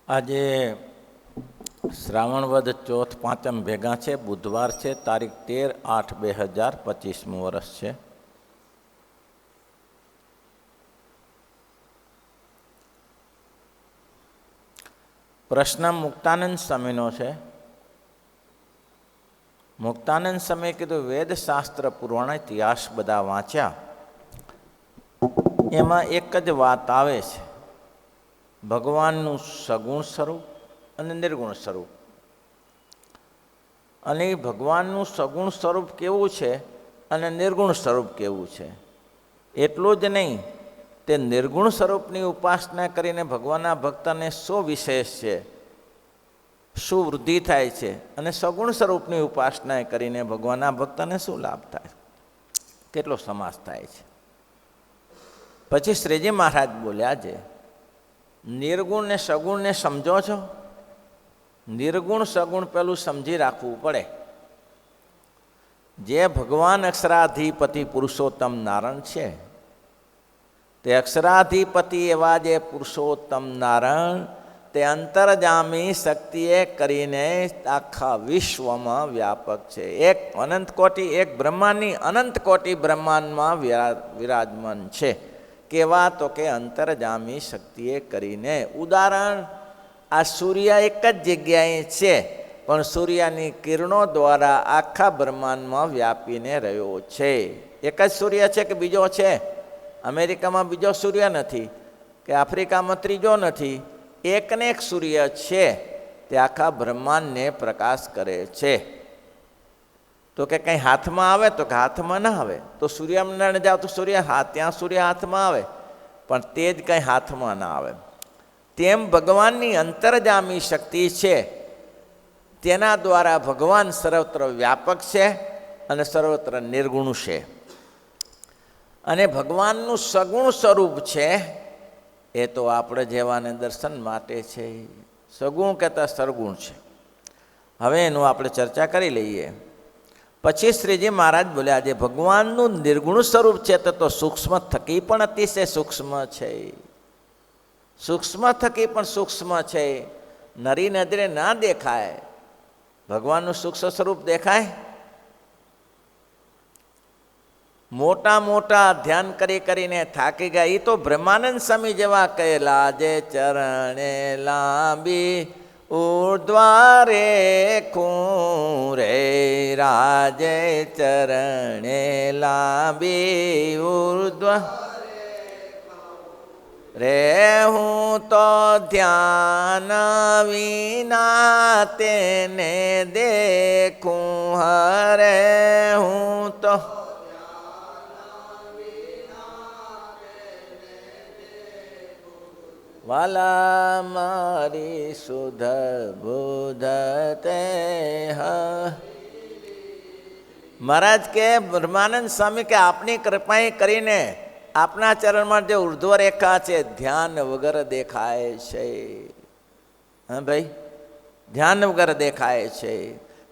આજે શ્રાવણ વદ ચોથ પાંચમ ભેગા છે. બુધવાર છે, તારીખ 13/8/2025 વર્ષ છે. પ્રશ્ન મુક્તાનંદ સ્વામીનો છે. મુક્તાનંદ સ્વામીએ કીધું, વેદશાસ્ત્ર પુરાણ ઇતિહાસ બધા વાંચ્યા, એમાં એક જ વાત આવે છે, ભગવાનનું સગુણ સ્વરૂપ અને નિર્ગુણ સ્વરૂપ. અને એ ભગવાનનું સગુણ સ્વરૂપ કેવું છે અને નિર્ગુણ સ્વરૂપ કેવું છે એટલું જ નહીં, તે નિર્ગુણ સ્વરૂપની ઉપાસના કરીને ભગવાનના ભક્તને શું વિશેષ છે, શું વૃદ્ધિ થાય છે, અને સગુણ સ્વરૂપની ઉપાસના કરીને ભગવાનના ભક્તને શું લાભ થાય, કેટલો સમાસ થાય છે. પછી શ્રીજી મહારાજ બોલ્યા છે, નિર્ગુણ ને સગુણને સમજો છો? નિર્ગુણ સગુણ પેલું સમજી રાખવું પડે. જે ભગવાન અક્ષરાધિપતિ પુરુષોત્તમ નારાયણ છે, તે અક્ષરાધિપતિ એવા જે પુરુષોત્તમ નારાયણ તે અંતરજામી શક્તિએ કરીને આખા વિશ્વમાં વ્યાપક છે. એક અનંત કોટી, એક બ્રહ્માંડની અનંત કોટી બ્રહ્માંડમાં વિરાજમાન છે. કેવા તો કે અંતરજામી શક્તિએ કરીને. ઉદાહરણ, આ સૂર્ય એક જ જગ્યાએ છે, પણ સૂર્યની કિરણો દ્વારા આખા બ્રહ્માંડમાં વ્યાપીને રહ્યો છે. એક જ સૂર્ય છે કે બીજો છે? અમેરિકામાં બીજો સૂર્ય નથી, કે આફ્રિકામાં ત્રીજો નથી, એકને એક સૂર્ય છે, તે આખા બ્રહ્માંડને પ્રકાશ કરે છે. તો કે કંઈ હાથમાં આવે તો કે હાથમાં ના આવે, તો સૂર્યનારાયણ જાઓ તો ત્યાં સૂર્ય હાથમાં આવે, પણ તે જ કંઈ હાથમાં ના આવે. તેમ ભગવાનની અંતરજામી શક્તિ છે, તેના દ્વારા ભગવાન સર્વત્ર વ્યાપક છે અને સર્વત્ર નિર્ગુણ છે. અને ભગવાનનું સગુણ સ્વરૂપ છે, એ તો આપણે જેવાને દર્શન માટે છે. સગુણ કહેતા સરગુણ છે. હવે એનું આપણે ચર્ચા કરી લઈએ. પછી શ્રીજી મહારાજ બોલ્યા, જે ભગવાનનું નિર્ગુણ સ્વરૂપ છે તે તો સૂક્ષ્મ થકી પણ અતિશય સૂક્ષ્મ છે. સૂક્ષ્મ થકી પણ સૂક્ષ્મ છે. નરી નજરે ના દેખાય, ભગવાનનું સૂક્ષ્મ સ્વરૂપ દેખાય? મોટા મોટા ધ્યાન કરી કરીને થાકી ગયા. એ તો બ્રહ્માનંદ સ્વામી જેવા કહેલા, જે ચરણે લાંબી ઉર્ધ્વારે ખૂરે રાજે ચરણે લાંબી ઉર્ધ્વ રે હું તો ધ્યાન વિના તેને દેખું હરે હું તો વાલા મારી સુધ બુધ તે મહારાજ કે બ્રહ્માનંદ સ્વામી કે આપની કૃપાએ કરીને આપના ચરણમાં જે ઉર્ધ્વ રેખા છે, ધ્યાન વગર દેખાય છે. હા ભાઈ, ધ્યાન વગર દેખાય છે.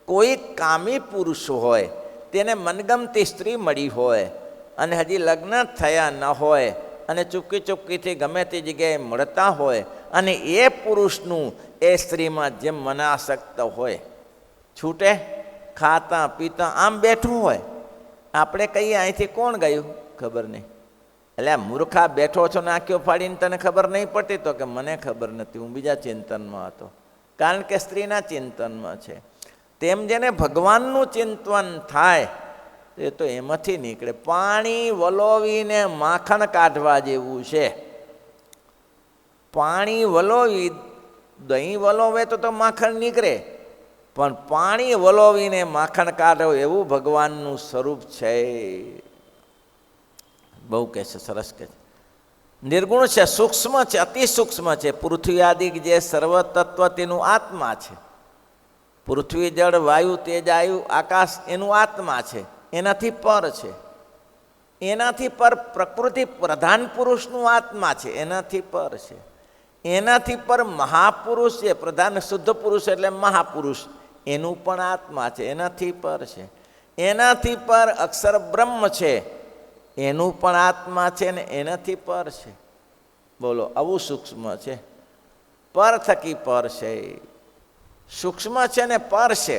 કોઈ કામી પુરુષ હોય, તેને મનગમતી સ્ત્રી મળી હોય અને હજી લગ્ન થયા ન હોય અને ચૂપકી ચૂપકીથી ગમે તે જગ્યાએ મળતા હોય, અને એ પુરુષનું એ સ્ત્રીમાં જેમ મનાસક્ત હોય, છૂટે ખાતા પીતા આમ બેઠું હોય. આપણે કહીએ અહીંથી કોણ ગયું, ખબર નહીં. એટલે મૂર્ખા બેઠો છો ને આંખો ફાડીને તને ખબર નહીં પડતી? તો કે મને ખબર નથી, હું બીજા ચિંતનમાં હતો. કારણ કે સ્ત્રીના ચિંતનમાં છે. તેમ જેને ભગવાનનું ચિંતન થાય એ તો એમાંથી નીકળે. પાણી વલોવીને માખણ કાઢવા જેવું છે. પાણી વલોવી, દહીં વલોવે તો માખણ નીકળે, પણ પાણી વલોવીને માખણ કાઢો એવું ભગવાનનું સ્વરૂપ છે. બહુ કહે છે, સરસ કહે છે. નિર્ગુણ છે, સૂક્ષ્મ છે, અતિ સૂક્ષ્મ છે. પૃથ્વી આદિ જે સર્વ તત્વ તેનું આત્મા છે. પૃથ્વી, જળ, વાયુ, તેજ, આયુ, આકાશ એનું આત્મા છે, એનાથી પર છે. એનાથી પર પ્રકૃતિ પ્રધાન પુરુષનું આત્મા છે, એનાથી પર છે. એનાથી પર મહાપુરુષ છે, પ્રધાન શુદ્ધ પુરુષ એટલે મહાપુરુષ, એનું પણ આત્મા છે, એનાથી પર છે. એનાથી પર અક્ષર બ્રહ્મ છે, એનું પણ આત્મા છે ને એનાથી પર છે. બોલો, આવું સૂક્ષ્મ છે. પર થકી પર છે, સૂક્ષ્મ છે ને પર છે.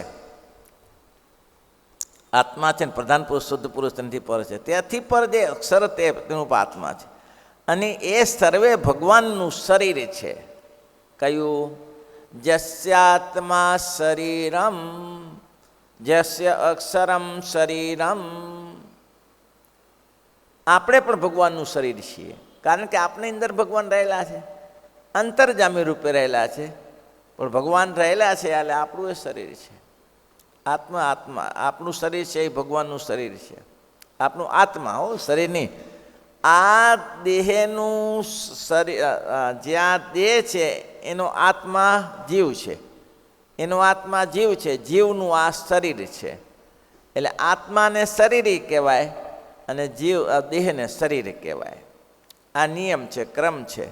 આત્મા છે ને પ્રધાન પુરુષ શુદ્ધ પુરુષ તેનાથી પર છે, ત્યાંથી પર જે અક્ષર તેનું આત્મા છે. અને એ સર્વે ભગવાનનું શરીર છે. કયું? જસ્યાત્મા શરીરમ જસ્ય અક્ષરમ શરીરમ. આપણે પણ ભગવાનનું શરીર છીએ, કારણ કે આપણી અંદર ભગવાન રહેલા છે, અંતર્જામી રૂપે રહેલા છે. પણ ભગવાન રહેલા છે એટલે આપણું એ શરીર છે. આત્મા આત્મા આપણું શરીર છે એ ભગવાનનું શરીર છે. આપણું આત્મા હો, શરીર નહીં. આ દેહનું શરીર, જ્યાં દેહ છે એનો આત્મા જીવ છે, એનો આત્મા જીવ છે, જીવનું આ શરીર છે. એટલે આત્માને શરીરી કહેવાય અને જીવ દેહને શરીર કહેવાય. આ નિયમ છે, ક્રમ છે.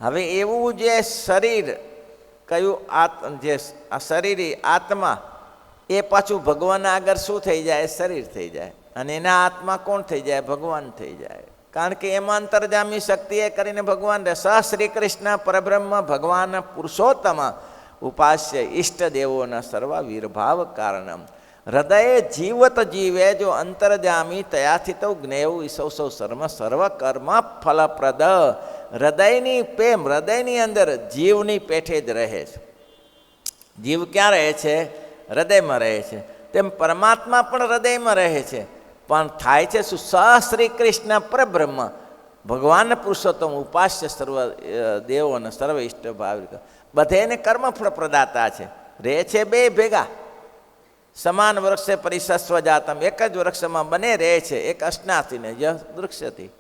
હવે એવું જે શરીર કયું, જે આ શરીરી આત્મા એ પાછું ભગવાન આગળ શું થઈ જાય? શરીર થઈ જાય. અને એના આત્મા કોણ થઈ જાય? ભગવાન થઈ જાય. કારણ કે એમાં અંતર્જામી શક્તિ એ કરીને ભગવાન રહે. સ શ્રી કૃષ્ણ પરબ્રહ્મ ભગવાન પુરુષોત્તમ ઉપાસ્ય ઈષ્ટદેવોના સર્વાવિર્ભાવ કારણમ. હૃદય જીવત જીવે જો અંતર્જામી તયાથી તો જ્ઞેવ ઈસૌ સૌ સર્વ કર્મ ફલપ્રદ. હૃદયની પ્રેમ, હૃદયની અંદર જીવની પેઠે જ રહે છે. જીવ ક્યાં રહે છે? હૃદયમાં રહે છે. તેમ પરમાત્મા પણ હૃદયમાં રહે છે. પણ થાય છે શું? સ શ્રી કૃષ્ણ પરબ્રહ્મ ભગવાન પુરુષોત્તમ ઉપાસ્ય સર્વ દેવો અને સર્વ ઇષ્ટ ભાવિક. બધેને કર્મફળ પ્રદાતા છે. રહે છે બે ભેગા. સમાન વૃક્ષે પરિસસ્વ જાતમ. એક જ વૃક્ષમાં બને રહે છે. એક અશ્નાથીને વૃક્ષથી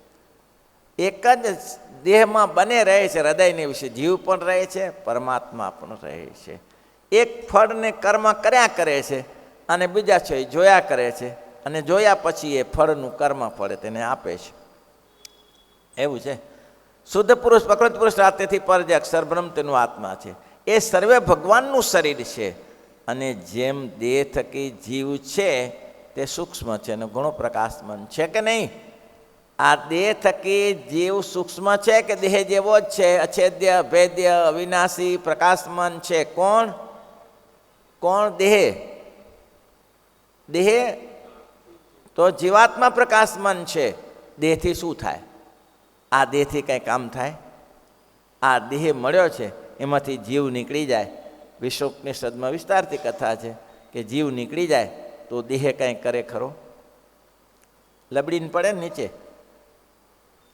એક જ દેહમાં બને રહે છે. હૃદયની વિશે જીવ પણ રહે છે, પરમાત્મા પણ રહે છે. એક ફળને કર્મ કર્યા કરે છે અને બીજા છે એ જોયા કરે છે, અને જોયા પછી એ ફળનું કર્મ ફળે તેને આપે છે. એવું છે. શુદ્ધ પુરુષ પ્રકૃત પુરુષ રાતેથી પર જે અક્ષર બ્રહ્મ તેનું આત્મા છે. એ સર્વે ભગવાનનું શરીર છે. અને જેમ દેહ થકી જીવ છે તે સૂક્ષ્મ છે અને ઘણો પ્રકાશમાન છે કે નહીં? આ દેહ થકી જીવ સૂક્ષ્મ છે કે દેહ જેવો જ છે? અછેદ્ય, અભેદ્ય, અવિનાશી, પ્રકાશમાન છે. કોણ? કોણ? દેહ. દેહ તો જીવાત્મા પ્રકાશમાન છે. દેહથી શું થાય? આ દેહથી કંઈ કામ થાય? આ દેહ મળ્યો છે એમાંથી જીવ નીકળી જાય. વિશ્વોપનિષદમાં વિસ્તારથી કથા છે કે જીવ નીકળી જાય તો દેહ કંઈ કરે ખરો? લબડીને પડે ને નીચે.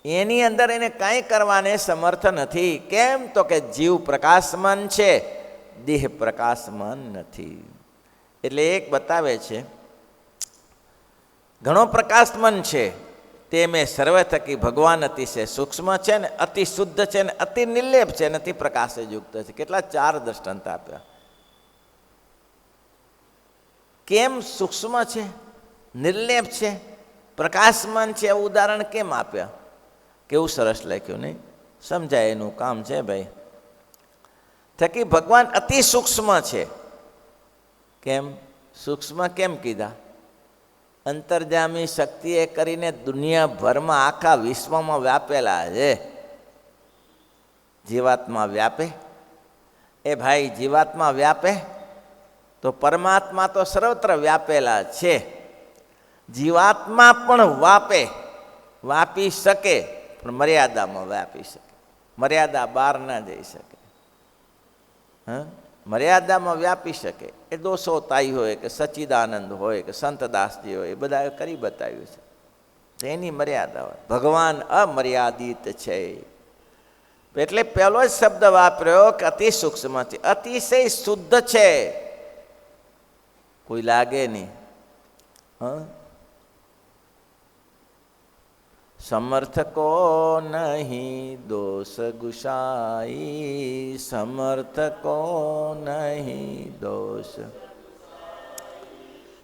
એની અંદર એને કાંઈ કરવાને સમર્થ નથી. કેમ? તો કે જીવ પ્રકાશમાન છે, દેહ પ્રકાશમાન નથી. એટલે એક બતાવે છે ઘણો પ્રકાશમાન છે તે મેં સર્વે થકી ભગવાન અતિશય સૂક્ષ્મ છે ને અતિ શુદ્ધ છે ને અતિ નિર્લેપ છે ને અતિ પ્રકાશયુક્ત છે. કેટલા 4 દ્રષ્ટાંત આપ્યા. કેમ સૂક્ષ્મ છે, નિર્લેપ છે, પ્રકાશમાન છે? એવું ઉદાહરણ કેમ આપ્યા? કેવું સરસ લખ્યું નહીં? સમજાય એનું કામ છે ભાઈ. થકી ભગવાન અતિ સૂક્ષ્મ છે. કેમ સૂક્ષ્મ કેમ કીધા? અંતર્જામી શક્તિએ કરીને દુનિયાભરમાં આખા વિશ્વમાં વ્યાપેલા છે. જીવાત્મા વ્યાપે? એ ભાઈ જીવાત્મા વ્યાપે તો પરમાત્મા તો સર્વત્ર વ્યાપેલા છે. જીવાત્મા પણ વાપી શકે, પણ મર્યાદામાં વ્યાપી શકે. મર્યાદા બહાર ના જઈ શકે. મર્યાદામાં વ્યાપી શકે. એ દોષોતાઈ હોય કે સચ્ચિદાનંદ હોય કે સંતદાસજી હોય, એ બધા કરી બતાવ્યું છે. તેની મર્યાદા હોય. ભગવાન અમર્યાદિત છે. એટલે પહેલો જ શબ્દ વાપર્યો કે અતિ સૂક્ષ્મ છે, અતિશય શુદ્ધ છે. કોઈ લાગે નહીં. સમર્થકો નહીં દોષ ગુસાઈ, સમર્થકો નહીં દોષ.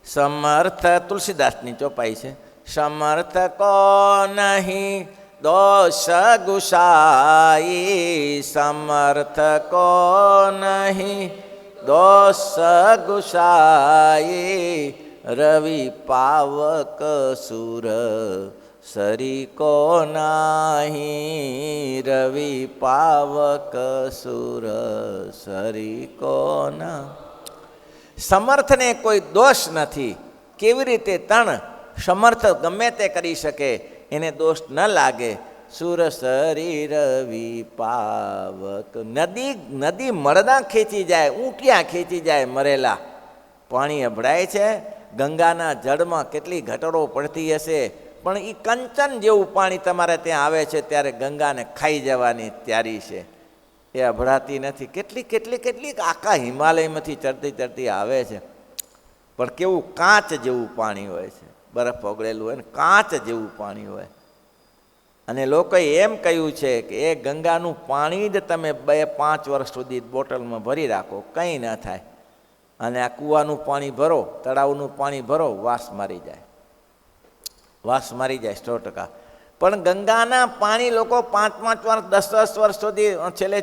સમર્થ તુલસીદાસની ચોપાઈ છે. સમર્થકો નહીં દોષ ગુસાઈ, સમર્થકો નહીં દોષ ગુસાઈ. રવિ પાવક સુર સરીકો નાહી રવિ પાવક સુર સરીકો ના. સમર્થને કોઈ દોષ નથી. કેવી રીતે તણ સમર્થ ગમે તે કરી શકે, એને દોષ ન લાગે. સુર સરી રવિ પાવક. નદી મળદા ખેંચી જાય, ઊંટિયા ખેંચી જાય મરેલા. પાણી અભડાય છે. ગંગાના જળમાં કેટલી ઘટડો પડતી હશે, પણ એ કંચન જેવું પાણી તમારે ત્યાં આવે છે ત્યારે ગંગાને ખાઈ જવાની તૈયારી છે. એ અભડાતી નથી. કેટલી કેટલી કેટલી આખા હિમાલયમાંથી ચડતી ચડતી આવે છે, પણ કેવું કાચ જેવું પાણી હોય છે. બરફ ઓગળેલું હોય ને કાચ જેવું પાણી હોય. અને લોકોએ એમ કહ્યું છે કે એ ગંગાનું પાણી જ તમે 2-5 વર્ષ સુધી બોટલમાં ભરી રાખો, કંઈ ન થાય. અને આ કૂવાનું પાણી ભરો, તળાવનું પાણી ભરો, વાસ મારી જાય. વાસ મારી જાય 100%. પણ ગંગાના પાણી લોકો 5-5 વર્ષ 10-10 વર્ષ સુધી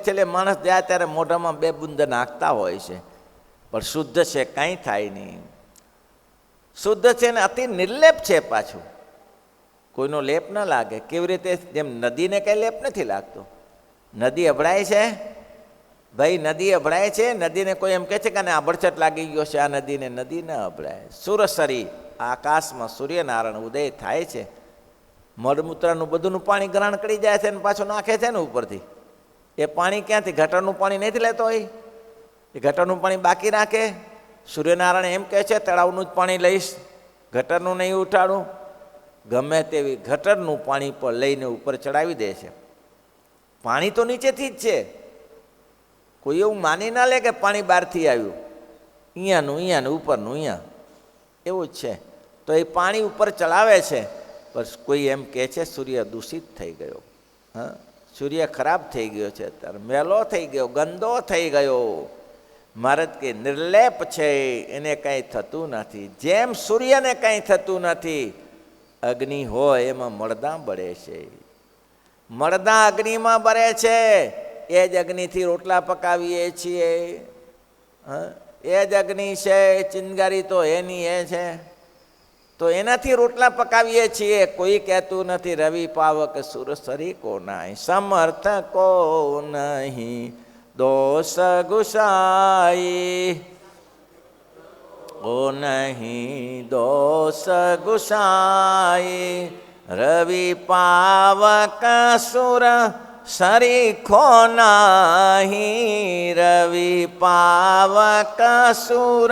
છેલ્લે માણસ જાય ત્યારે મોઢામાં 2 બૂંદ નાખતા હોય છે, પણ શુદ્ધ છે, કાંઈ થાય નહીં. શુદ્ધ છે ને અતિ નિર્લેપ છે. પાછું કોઈનો લેપ ન લાગે. કેવી રીતે? જેમ નદીને કંઈ લેપ નથી લાગતો. નદી અભડાય છે ભાઈ, નદી અભડાય છે. નદીને કોઈ એમ કહે છે કે આ બળછટ લાગી ગયો છે આ નદીને, નદી ન અભડાય. સુરસરી, આકાશમાં સૂર્યનારાયણ ઉદય થાય છે. મળમૂત્રનું બધુંનું પાણી ગ્રહણ કરી જાય છે અને પાછું નાખે છે ને ઉપરથી. એ પાણી ક્યાંથી? ગટરનું પાણી નથી લેતો હોય. એ ગટરનું પાણી બાકી રાખે. સૂર્યનારાયણ એમ કહે છે તળાવનું જ પાણી લઈશ, ગટરનું નહીં ઉઠાડું. ગમે તેવી ગટરનું પાણી પર લઈને ઉપર ચડાવી દે છે. પાણી તો નીચેથી જ છે. કોઈ એવું માની ના લે કે પાણી બહારથી આવ્યું. અહીંયાનું ઉપરનું અહીંયા એવું જ છે. તો એ પાણી ઉપર ચડાવે છે. પણ કોઈ એમ કહે છે સૂર્ય દૂષિત થઈ ગયો. હા, સૂર્ય ખરાબ થઈ ગયો છે, અત્યારે મેલો થઈ ગયો, ગંદો થઈ ગયો. મહારાજ કે નિર્લેપ છે, એને કંઈ થતું નથી. જેમ સૂર્યને કંઈ થતું નથી, અગ્નિ હોય એમાં મળદા બળે છે. મળદા અગ્નિમાં બળે છે. એ જ અગ્નિથી રોટલા પકાવીએ છીએ. હા, એ જ અગ્નિ છે. ચિનગારી તો એની એ છે, તો એનાથી રોટલા પકાવીએ છીએ. કોઈ કહેતું નથી રવિ પાવક સુર સરીકો નાહી, સમર્થ કો નહીં દોષ ગુસાઈ. ઓ નહીં દોષ ગુસાઈ. રવિ પાવક સુર સરીખો નાહી. રવિ પાવક સુર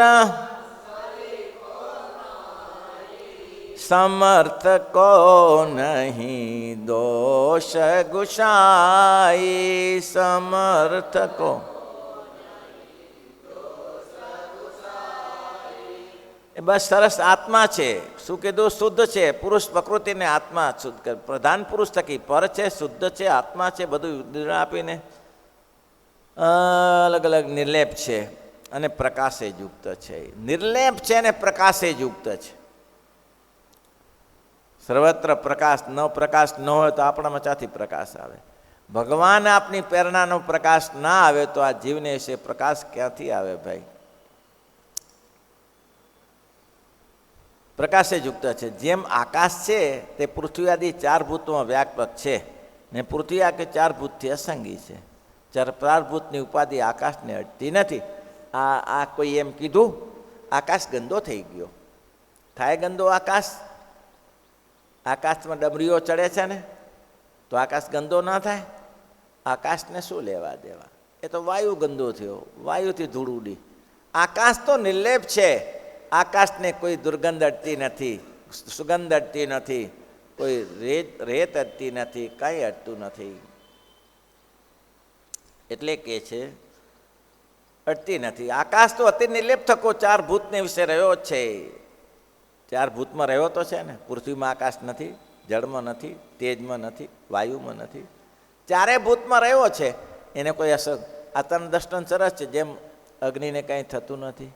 સમર્થ કો નહીં દોષ ગુસાઈ. સમર્થ કો. એ બસ સરસ આત્મા છે. શું કીધું? શુદ્ધ છે. પુરુષ પ્રકૃતિને આત્મા શુદ્ધ કરે. પ્રધાન પુરુષ થકી પર છે, શુદ્ધ છે, આત્મા છે. બધું આપીને અલગ અલગ નિર્લેપ છે અને પ્રકાશે યુક્ત છે. નિર્લેપ છે અને પ્રકાશે યુક્ત છે. સર્વત્ર પ્રકાશ ન હોય તો આપણામાં ક્યાંથી પ્રકાશ આવે? ભગવાન આપની પ્રેરણાનો પ્રકાશ ના આવે તો આ જીવને વિશે પ્રકાશ ક્યાંથી આવે ભાઈ? પ્રકાશે યુક્ત છે. જેમ આકાશ છે તે પૃથ્વી આદિ 4 ભૂતોમાં વ્યાપક છે, ને પૃથ્વી આ કે 4 ભૂતથી અસંગી છે. 4 ભૂતની ઉપાધિ આકાશને અડતી નથી. આ કોઈ એમ કીધું આકાશ ગંદો થઈ ગયો. થાય ગંદો આકાશ? આકાશમાં ડમરીઓ ચડે છે ને, તો આકાશ ગંદો ના થાય? આકાશને શું લેવા દેવા? એ તો વાયુ ગંદો થયો, વાયુથી ધૂળ ઉડી. આકાશ તો નિર્લેપ છે. આકાશને કોઈ દુર્ગંધ અડતી નથી, સુગંધ અડતી નથી, કોઈ રેત અડતી નથી, કાંઈ અડતું નથી. એટલે કે છે અડતી નથી. આકાશ તો અતિ નિર્લેપ થકો 4 ભૂતને વિશે રહ્યો જ છે. 4 ભૂતમાં રહ્યો તો છે ને. પૃથ્વીમાં આકાશ નથી, જળમાં નથી, તેજમાં નથી, વાયુમાં નથી. 4 ભૂતમાં રહ્યો છે. એને કોઈ અસર? આ તન દર્શન સરસ છે. જેમ અગ્નિને કંઈ થતું નથી,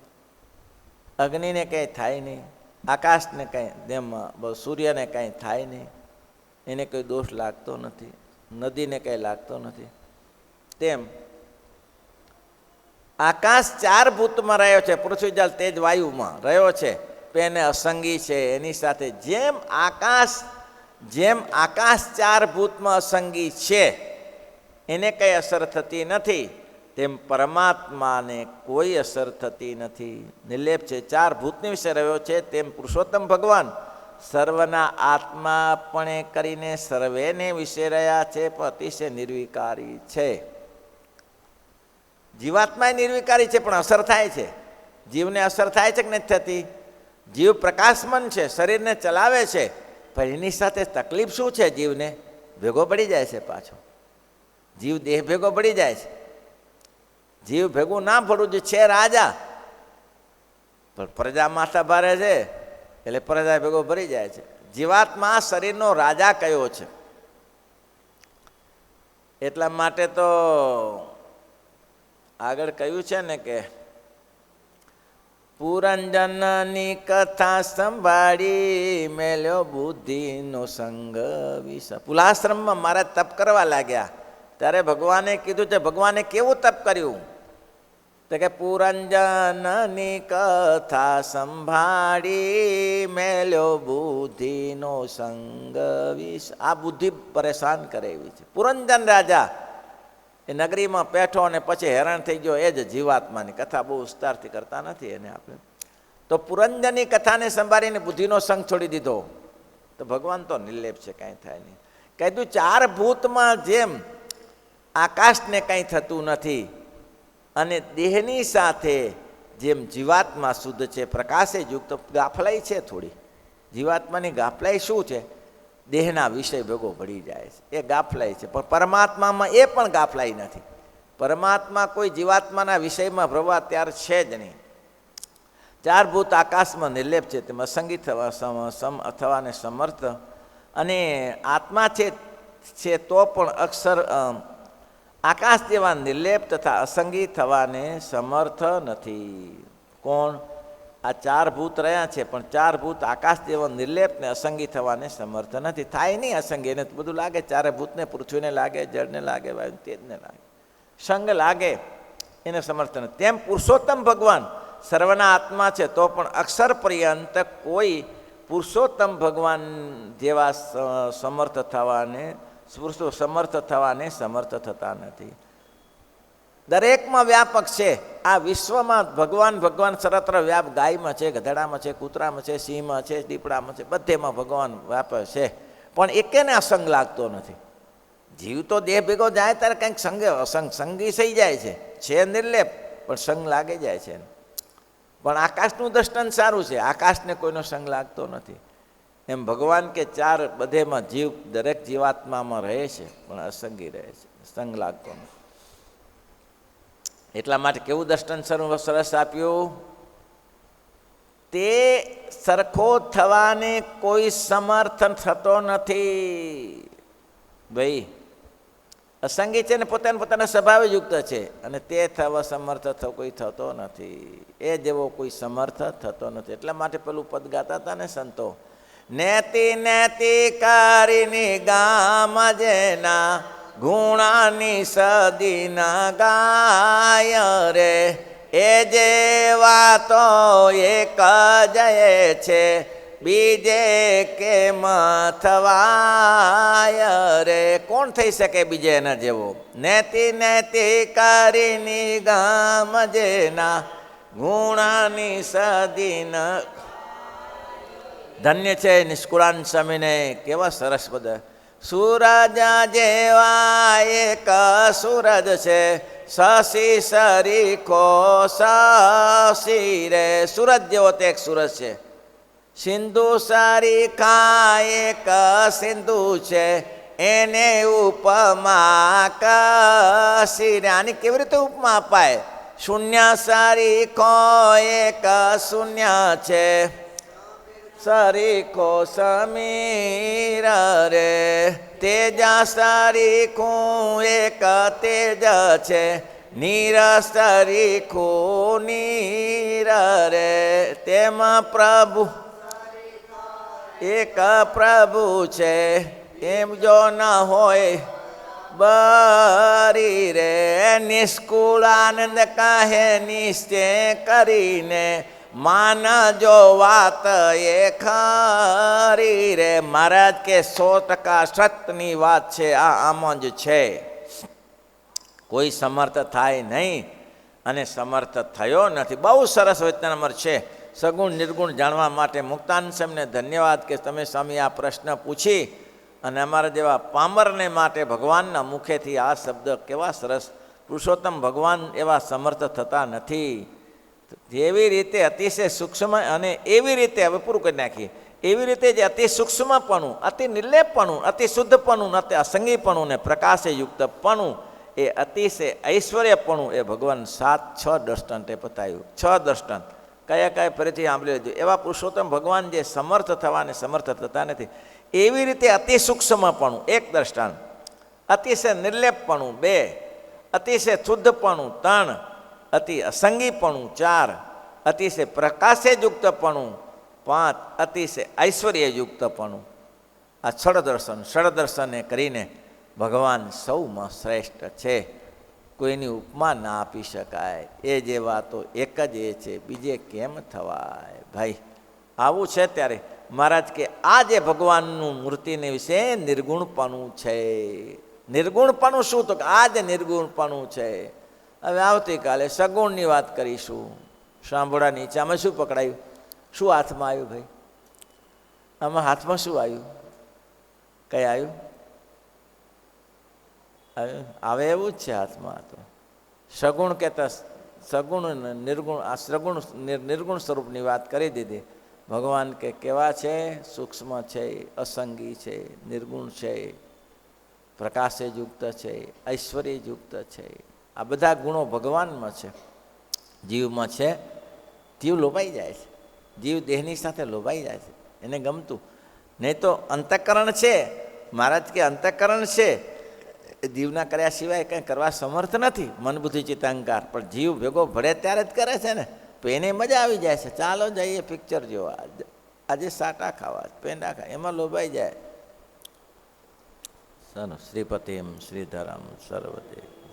અગ્નિને કંઈ થાય નહીં. આકાશને કંઈ, જેમ સૂર્યને કંઈ થાય નહીં, એને કોઈ દોષ લાગતો નથી. નદીને કંઈ લાગતો નથી. તેમ આકાશ 4 ભૂતમાં રહ્યો છે. પૃથ્વી જળ તેજ વાયુમાં રહ્યો છે. એને અસંગી છે. એની સાથે જેમ આકાશ જેમ આકાશ ચાર ભૂતમાં અસંગી છે, એને કંઈ અસર થતી નથી, તેમ પરમાત્માને કોઈ અસર થતી નથી, નિર્લેપ છે. ચાર ભૂતની વિશે રહ્યો છે, તેમ પુરુષોત્તમ ભગવાન સર્વના આત્માપણે કરીને સર્વેને વિશે રહ્યા છે, પણ અતિશય નિર્વિકારી છે. જીવાત્મા નિર્વિકારી છે, પણ અસર થાય છે. જીવને અસર થાય છે કે નથી થતી? જીવ પ્રકાશમન છે, શરીરને ચલાવે છે, પણ એની સાથે તકલીફ શું છે? જીવને ભેગો પડી જાય છે. પાછો જીવ દેહ ભેગો પડી જાય છે. જીવ ભેગું ના પડવું જે છે રાજા, પણ પ્રજા માથા ભારે છે એટલે પ્રજા ભેગો ભરી જાય છે. જીવાત્મા શરીરનો રાજા કયો છે. એટલા માટે તો આગળ કહ્યું છે ને કે પુરંજનની કથા સંભાળી મેલ્યો બુદ્ધિનો સંગ વિષ. પુલાશ્રમમાં મારે તપ કરવા લાગ્યા ત્યારે ભગવાને કીધું છે. ભગવાને કેવું તપ કર્યું? તો કે પુરંજનની કથા સંભાળી મેલ્યો બુદ્ધિનો સંગ વિષ. આ બુદ્ધિ પરેશાન કરે એવી છે. પુરંજન રાજા એ નગરીમાં બેઠો અને પછી હેરાન થઈ ગયો. એ જ જીવાત્માની કથા બહુ વિસ્તારથી કરતા નથી એને આપણે. તો પુરંજનની કથાને સંભાળીને બુદ્ધિનો સંગ છોડી દીધો. તો ભગવાન તો નિર્લેપ છે, કાંઈ થાય નહીં. કીધું ચાર ભૂતમાં જેમ આકાશને કંઈ થતું નથી અને દેહની સાથે જેમ જીવાત્મા શુદ્ધ છે, પ્રકાશે યુક્ત, ગાફલાઈ છે થોડી. જીવાત્માની ગાફલાઈ શું છે? દેહના વિષય ભેગો ભળી જાય છે, એ ગાફલાઈ છે. પણ પરમાત્મામાં એ પણ ગાફલાઈ નથી. પરમાત્મા કોઈ જીવાત્માના વિષયમાં ભરવા ત્યાર છે જ નહીં. ચાર ભૂત આકાશમાં નિર્લેપ છે, તેમાં અસંગી થવાને સમર્થ, અને આત્મા છે તો પણ અક્ષર આકાશ જેવા નિર્લેપ તથા અસંગી થવાને સમર્થ નથી. કોણ? આ ચાર ભૂત રહ્યા છે, પણ ચાર ભૂત આકાશ જેવો નિર્લેપ ને અસંગી થવાને સમર્થ નથી. થાય નહીં અસંગી. એને બધું લાગે, ચારે ભૂતને, પૃથ્વીને લાગે, જળને લાગે, વાયુ તેજને લાગે, સંગ લાગે, એને સમર્થ નથી. તેમ પુરુષોત્તમ ભગવાન સર્વના આત્મા છે, તો પણ અક્ષર પર્યંત કોઈ પુરુષોત્તમ ભગવાન જેવા સમર્થ થવાને સમર્થ થતા નથી. દરેકમાં વ્યાપક છે. આ વિશ્વમાં ભગવાન ભગવાન સર્વત્ર વ્યાપ. ગાયમાં છે, ગધેડામાં છે, કૂતરામાં છે, સિંહમાં છે, દીપડામાં છે, બધેમાં ભગવાન વ્યાપક છે. પણ એકેને અસંગ લાગતો નથી. જીવ તો દેહ ભેગો જાય ત્યારે કંઈક સંગી થઈ જાય છે નિર્લેપ, પણ સંગ લાગી જાય છે. પણ આકાશનું દર્શન સારું છે, આકાશને કોઈનો સંગ લાગતો નથી. એમ ભગવાન કે ચાર બધેમાં જીવ, દરેક જીવાત્મામાં રહે છે, પણ અસંગી રહે છે, સંગ લાગતો નથી. એટલા માટે કેવું દર્શન સરસ આપ્યું? તે સરખો થવાને કોઈ સમર્થન થતો નથી. ભાઈ અસંગી છે ને પોતાના સ્વભાવે યુક્ત છે, અને તે થવા સમર્થ કોઈ થતો નથી. એ જેવો કોઈ સમર્થ થતો નથી. એટલા માટે પેલું પદ ગાતા હતા ને સંતો, નેતિ નેતિ કારીની ગામ જેના ગુણાની સદીના ગાય રે, એ જેવા તો એક જય છે, બીજે કેમ થવાય રે. કોણ થઈ શકે બીજે એના જેવો? નેતિ નેતિ કારીની ગામ જેના ગુણાની સદીના. ધન્ય છે નિષ્કુળાન સ્વામીને, કેવા સરસ બધા. સૂરજ જેવા એક સૂરજ છે, શશી સરીખો શશી રે. સૂરજ જેવો તે એક સૂરજ છે. સિંધુ સરીખા એક સિંધુ છે, એને ઉપમા કશી રે. આની કેવી રીતે ઉપમા અપાય? શૂન્ય સરીખો એક શૂન્ય છે, સરીખો સમીર રે. તેજા સરીખું એક તેજ છે, નીર સરીખું નીર રે. તેમાં પ્રભુ એક પ્રભુ છે, એમ જો ન હોય બરી રે. નિષ્કુળાનંદ કહે નિશ્ચય કરીને, માનજો વાત એ ખરી રે મહારાજ કે 100% સત્યની વાત છે, આ આમ જ છે. કોઈ સમર્થ થાય નહીં અને સમર્થ થયો નથી. બહુ સરસ વચનામૃત છે. સગુણ નિર્ગુણ જાણવા માટે મુક્તાનંદ સ્વામીને ધન્યવાદ કે તમે સ્વામી આ પ્રશ્ન પૂછી અને અમારા જેવા પામરને માટે ભગવાનના મુખેથી આ શબ્દ કેવા સરસ. પુરુષોત્તમ ભગવાન એવા સમર્થ થતા નથી. જેવી રીતે અતિશય સૂક્ષ્મ અને એવી રીતે, હવે પૂરું કરી નાખીએ, એવી રીતે જે અતિ સૂક્ષ્મપણું, અતિ નિર્લેપપણું, અતિ શુદ્ધપણું, અતિ અસંગીપણું ને પ્રકાશયુક્તપણું, એ અતિશય ઐશ્વર્યપણું એ ભગવાન 7-6 દ્રષ્ટાંતે બતાવ્યું. 6 દ્રષ્ટાંત કયા કયા ફરીથી સાંભળી લેજો. એવા પુરુષોત્તમ ભગવાન જે સમર્થ થવા ને સમર્થ થતા નથી, એવી રીતે અતિ સૂક્ષ્મપણું 1 દ્રષ્ટાંત, અતિશય નિર્લેપપણું 2, અતિશય શુદ્ધપણું 3, અતિ અસંગીપણું 4, અતિશય પ્રકાશયુક્તપણું 5, અતિશય ઐશ્વર્યયુક્તપણું. આ ષડદર્શને કરીને ભગવાન સૌમાં શ્રેષ્ઠ છે. કોઈની ઉપમા ના આપી શકાય. એ જે વાતો એક જ એ છે, બીજે કેમ થવાય ભાઈ. આવું છે ત્યારે મહારાજ કે આ જે ભગવાનનું મૂર્તિને વિશે નિર્ગુણપણું છે. નિર્ગુણપણું શું? તો આ જ નિર્ગુણપણું છે. હવે આવતીકાલે સગુણની વાત કરીશું. સાંભળા નીચે આમાં શું પકડાયું? શું હાથમાં આવ્યું ભાઈ? આમાં હાથમાં શું આવ્યું? કઈ આવ્યું? આવે એવું જ છે હાથમાં. તો સગુણ કહેતા સગુણ નિર્ગુણ, આ સગુણ નિર્ગુણ સ્વરૂપની વાત કરી દીધી. ભગવાન કે કેવા છે? સૂક્ષ્મ છે, અસંગી છે, નિર્ગુણ છે, પ્રકાશયુક્ત છે, ઐશ્વર્યયુક્ત છે. આ બધા ગુણો ભગવાનમાં છે, જીવમાં છે. જીવ લોભાઈ જાય છે, જીવ દેહની સાથે લોભાઈ જાય છે, એને ગમતું નહીં. તો અંતઃકરણ છે. મહારાજ કે અંતઃકરણ છે, જીવના કર્યા સિવાય કંઈ કરવા સમર્થ નથી. મન બુદ્ધિ ચિત્ત અહંકાર. પણ જીવ ભેગો ભળે ત્યારે જ કરે છે ને. તો એને મજા આવી જાય છે. ચાલો જઈએ પિક્ચર જોવા, આજે સાટા ખાવા, પેંડા ખાવા, એમાં લોભાઈ જાય. સરસ. શ્રીપતિમ શ્રીધરમ સર્વદે